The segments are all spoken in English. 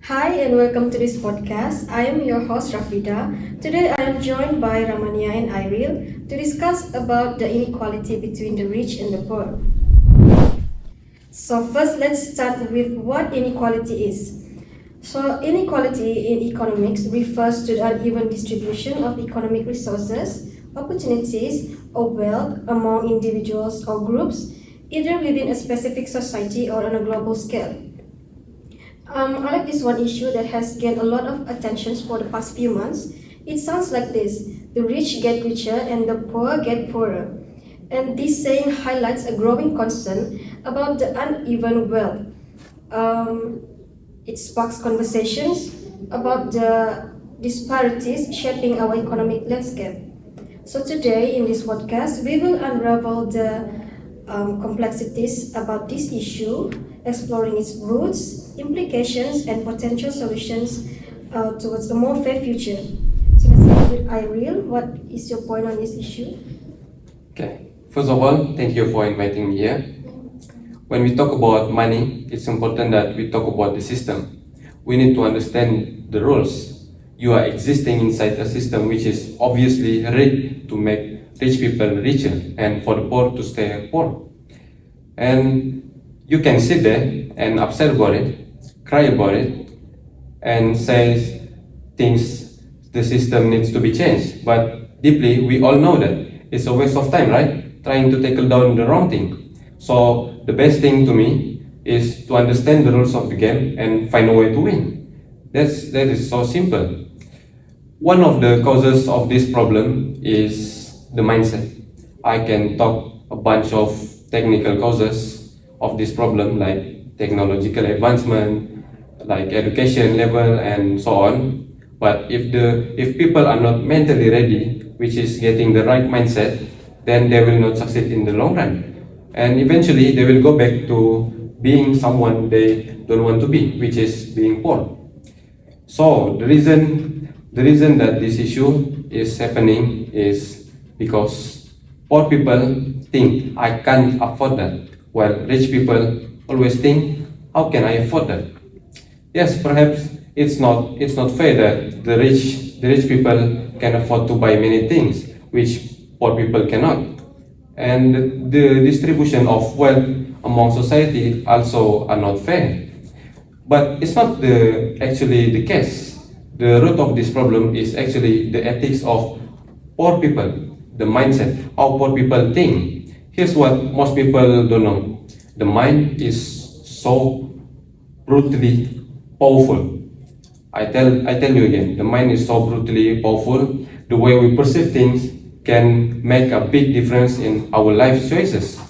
Hi and welcome to this podcast. I am your host Rafidah. Today I am joined by Nurahmahnia and Airil to discuss about the inequality between the rich and the poor. So first let's start with what inequality is. So inequality in economics refers to the uneven distribution of economic resources, opportunities, or wealth among individuals or groups, either within a specific society or on a global scale. I like this one issue that has gained a lot of attention for the past few months. It sounds like this: the rich get richer and the poor get poorer. And this saying highlights a growing concern about the uneven wealth. It sparks conversations about the disparities shaping our economic landscape. So today in this podcast, we will unravel the complexities about this issue, exploring its roots, implications, and potential solutions towards a more fair future. So let's start with Airil. What is your point on this issue? Okay, first of all, thank you for inviting me here. When we talk about money, it's important that we talk about the system. We need to understand the rules. You are existing inside a system which is obviously rigged to make rich people richer and for the poor to stay poor. And you can sit there and upset about it, cry about it, and say things the system needs to be changed. But deeply, we all know that it's a waste of time, right? Trying to tackle down the wrong thing. So the best thing to me is to understand the rules of the game and find a way to win. That is so simple. One of the causes of this problem is the mindset. I can talk a bunch of technical causes of this problem, like technological advancement, like education level, and so on. But if people are not mentally ready, which is getting the right mindset, then they will not succeed in the long run. And eventually they will go back to being someone they don't want to be, which is being poor. So the reason that this issue is happening is because poor people think I can't afford that, while rich people always think, how can I afford that? Yes, perhaps it's not fair that the rich people can afford to buy many things which poor people cannot. And the distribution of wealth among society also are not fair. But it's not actually the case. The root of this problem is actually the ethics of poor people, the mindset, how poor people think. Here's what most people don't know. The mind is so brutally powerful. I tell you again, the mind is so brutally powerful. The way we perceive things can make a big difference in our life choices.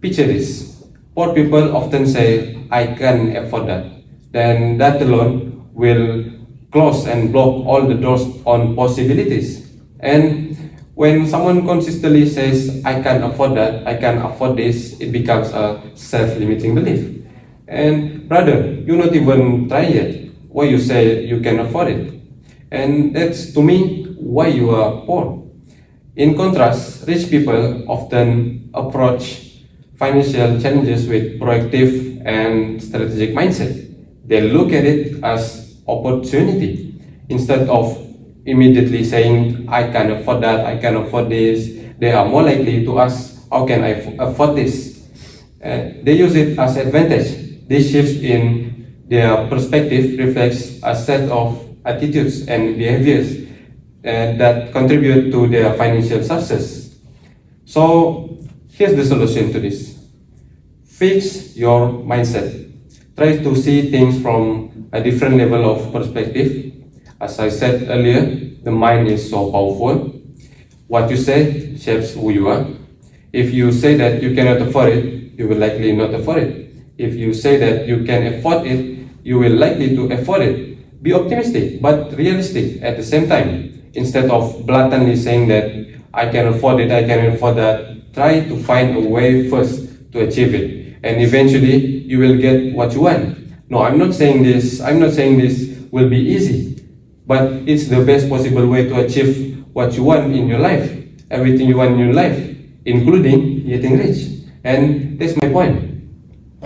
Picture this. Poor people often say, I can't afford that. Then that alone will close and block all the doors on possibilities. And when someone consistently says, I can't afford that, I can't afford this, it becomes a self-limiting belief. And brother, you not even try yet. Why you say you can afford it? And that's, to me, why you are poor. In contrast, rich people often approach financial challenges with proactive and strategic mindset. They look at it as opportunity instead of immediately saying, I can afford that, I can afford this. They are more likely to ask, how can I afford this? They use it as advantage. This shift in their perspective reflects a set of attitudes and behaviors that contribute to their financial success. So here's the solution to this. Fix your mindset. Try to see things from a different level of perspective. As I said earlier, the mind is so powerful. What you say shapes who you are. If you say that you cannot afford it, you will likely not afford it. If you say that you can afford it, you will likely to afford it. Be optimistic, but realistic at the same time. Instead of blatantly saying that I can afford it, I can afford that, try to find a way first to achieve it. And eventually, you will get what you want. No, I'm not saying this will be easy, but it's the best possible way to achieve what you want in your life. Everything you want in your life, including getting rich. And that's my point.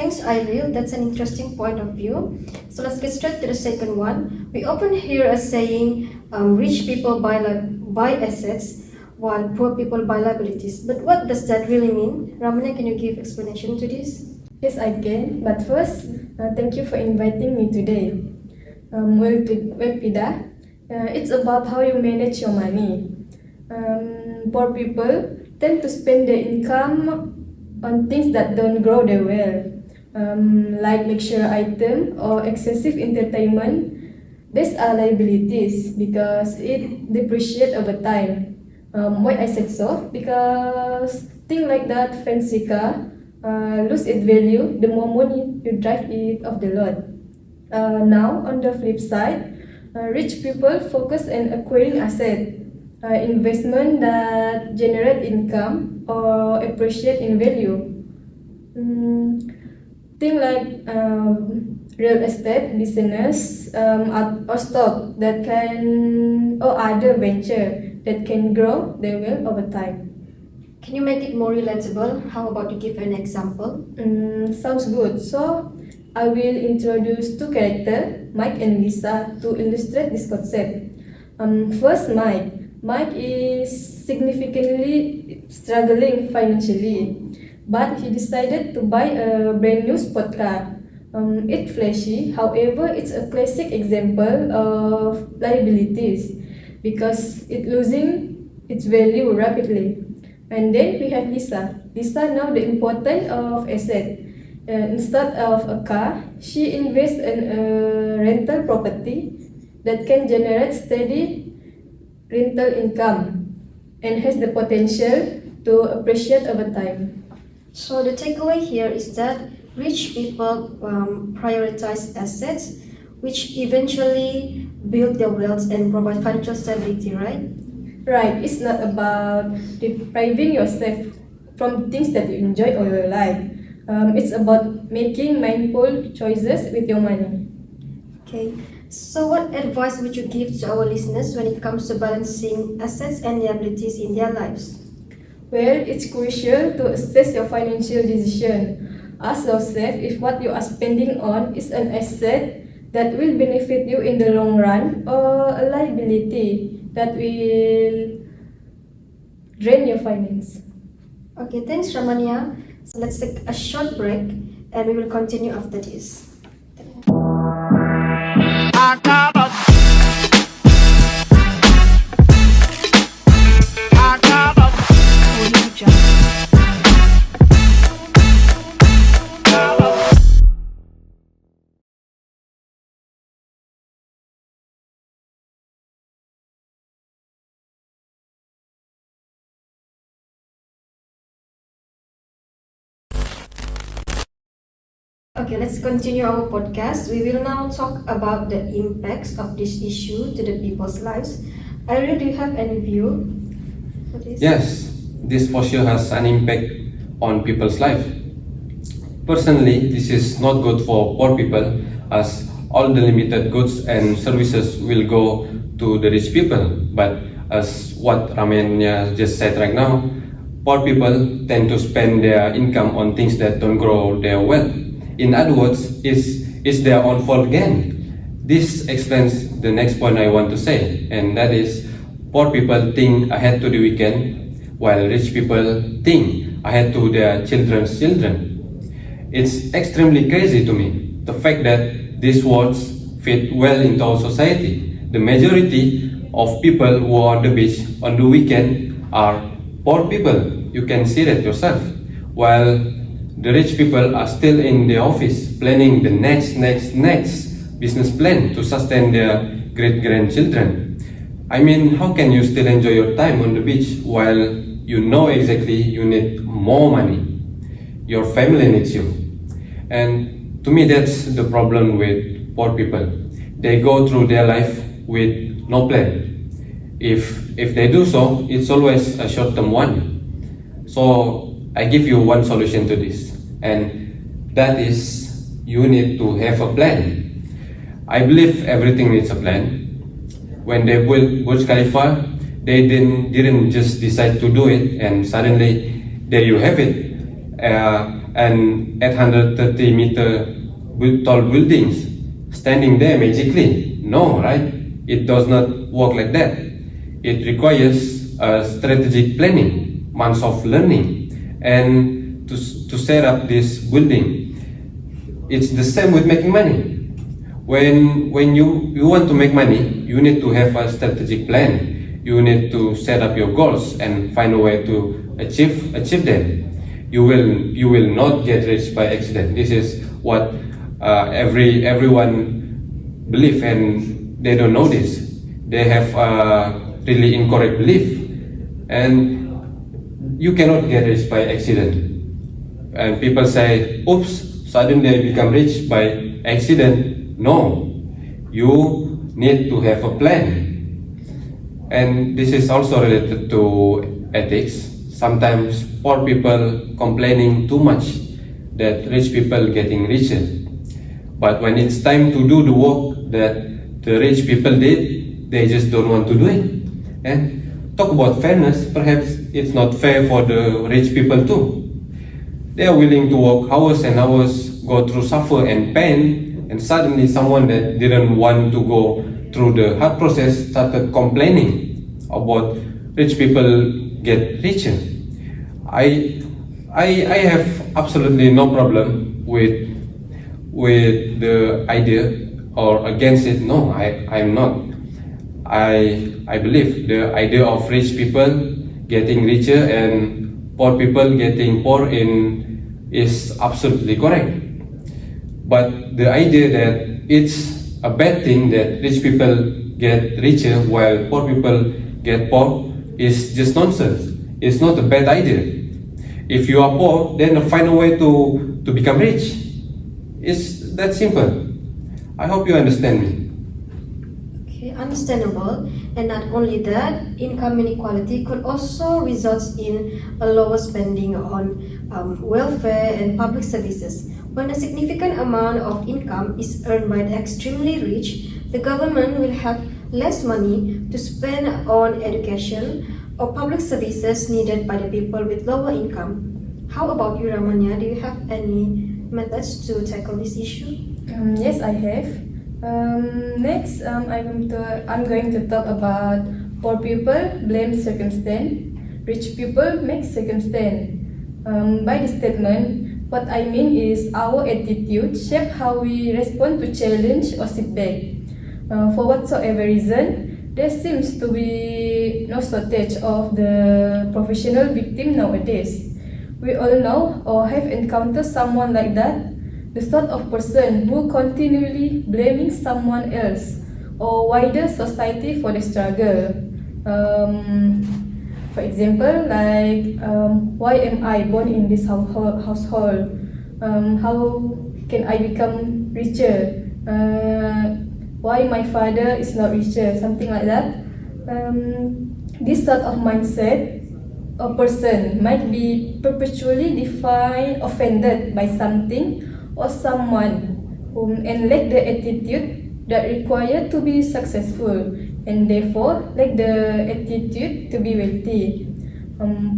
Thanks, Airil. That's an interesting point of view. So let's get straight to the second one. We often hear a saying, rich people buy assets while poor people buy liabilities. But what does that really mean? Ramana, can you give explanation to this? Yes, I can. But first, thank you for inviting me today. Rafidah, it's about how you manage your money. Poor people tend to spend their income on things that don't grow their wealth, like luxury item or excessive entertainment. These are liabilities because it depreciates over time. Why I said so? Because things like that fancy car lose its value the moment you drive it off the lot. Now, on the flip side, rich people focus on acquiring assets, investment that generate income or appreciate in value. Things like real estate business or stock that can or other venture that can grow their wealth over time. Can you make it more relatable? How about you give an example? Sounds good. So I will introduce two characters, Mike and Lisa, to illustrate this concept. First, Mike. Mike is significantly struggling financially, but he decided to buy a brand new sport car. It's flashy, however, it's a classic example of liabilities because it's losing its value rapidly. And then we have Lisa. Lisa knows the importance of asset. Instead of a car, she invests in a rental property that can generate steady rental income and has the potential to appreciate over time. So the takeaway here is that rich people prioritize assets, which eventually build their wealth and provide financial stability, right? Right, it's not about depriving yourself from things that you enjoy all your life. It's about making mindful choices with your money. Okay, so what advice would you give to our listeners when it comes to balancing assets and liabilities in their lives? Well, it's crucial to assess your financial decision. Ask yourself if what you are spending on is an asset that will benefit you in the long run or a liability that will drain your finance. Okay, thanks, Ramania. So let's take a short break and we will continue after this. Okay, let's continue our podcast. We will now talk about the impacts of this issue to the people's lives. Airil, do you have any view for this? Yes, this for sure has an impact on people's life. Personally, this is not good for poor people as all the limited goods and services will go to the rich people. But as what Ramanya just said right now, poor people tend to spend their income on things that don't grow their wealth. In other words, it's their own fault again. This explains the next point I want to say, and that is poor people think ahead to the weekend, while rich people think ahead to their children's children. It's extremely crazy to me, the fact that these words fit well into our society. The majority of people who are on the beach on the weekend are poor people. You can see that yourself. While the rich people are still in the office planning the next business plan to sustain their great-grandchildren. I mean, how can you still enjoy your time on the beach while you know exactly you need more money? Your family needs you. And to me, that's the problem with poor people. They go through their life with no plan. If they do so, it's always a short-term one. So I give you one solution to this, and that is you need to have a plan. I believe everything needs a plan. When they built Burj Khalifa, they didn't just decide to do it and suddenly there you have it. an 830-meter tall buildings standing there magically. No, right? It does not work like that. It requires strategic planning, months of learning, and to set up this building. It's the same with making money. When you want to make money, you need to have a strategic plan. You need to set up your goals and find a way to achieve them. You will not get rich by accident. This is what everyone believe, and they don't know this. They have a really incorrect belief, and you cannot get rich by accident. And people say, "Oops, suddenly I become rich by accident." No, you need to have a plan. And this is also related to ethics. Sometimes poor people complaining too much that rich people getting richer. But when it's time to do the work that the rich people did, they just don't want to do it. And talk about fairness, perhaps it's not fair for the rich people too. They are willing to work hours and hours, go through suffer and pain, and suddenly someone that didn't want to go through the hard process started complaining about rich people get richer. I have absolutely no problem with the idea or against it. No, I'm not. I believe the idea of rich people getting richer and poor people getting poor is absolutely correct. But the idea that it's a bad thing that rich people get richer while poor people get poor is just nonsense. It's not a bad idea. If you are poor, then find a way to become rich. It's that simple. I hope you understand me. Okay, understandable. And not only that, income inequality could also result in a lower spending on welfare and public services. When a significant amount of income is earned by the extremely rich, the government will have less money to spend on education or public services needed by the people with lower income. How about you, Ramanya? Do you have any methods to tackle this issue? Yes, I have. Next, I'm going to talk about poor people blame circumstance, rich people make circumstance. By this statement, what I mean is our attitude shape how we respond to challenge or setback. For whatsoever reason, there seems to be no shortage of the professional victim nowadays. We all know or have encountered someone like that, the sort of person who continually blaming someone else or wider society for the struggle. For example, like why am I born in this household? How can I become richer? Why my father is not richer? Something like that. This sort of mindset, a person might be perpetually offended by something or someone and lack the attitude that required to be successful, and therefore lack the attitude to be wealthy.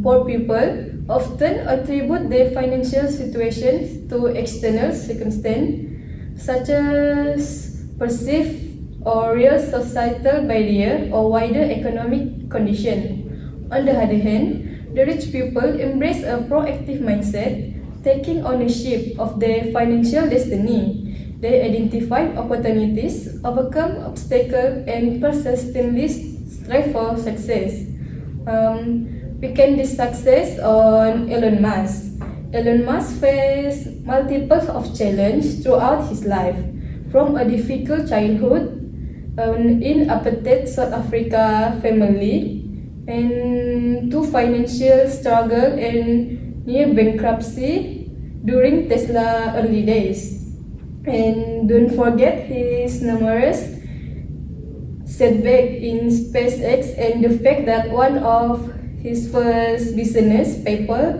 Poor people often attribute their financial situations to external circumstances such as perceived or real societal barrier or wider economic condition. On the other hand, the rich people embrace a proactive mindset, taking ownership of their financial destiny. They identify opportunities, overcome obstacles, and persistently strive for success. We can this success on Elon Musk. Elon Musk faced multiple of challenges throughout his life, from a difficult childhood in apartheid South Africa family, and to financial struggle and near bankruptcy during Tesla early days. And don't forget his numerous setbacks in SpaceX and the fact that one of his first business paper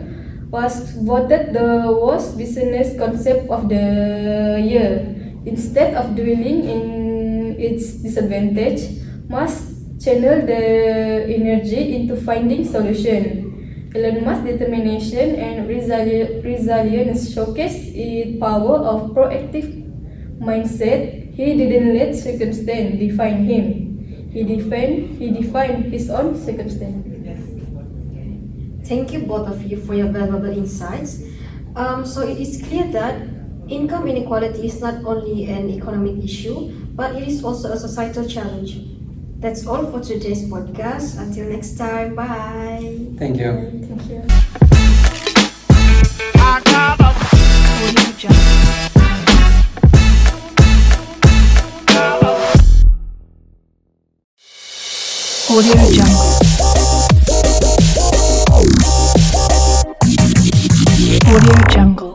was voted the worst business concept of the year. Instead of dwelling in its disadvantage, Musk channeled the energy into finding solution. Elon Musk's determination and resilience showcase its power of proactive mindset. He didn't let circumstance define him. He defined his own circumstance. Thank you both of you for your valuable insights. So it is clear that income inequality is not only an economic issue, but it is also a societal challenge. That's all for today's podcast. Until next time, bye. Thank you. Thank you. Audio Jungle. Audio Jungle.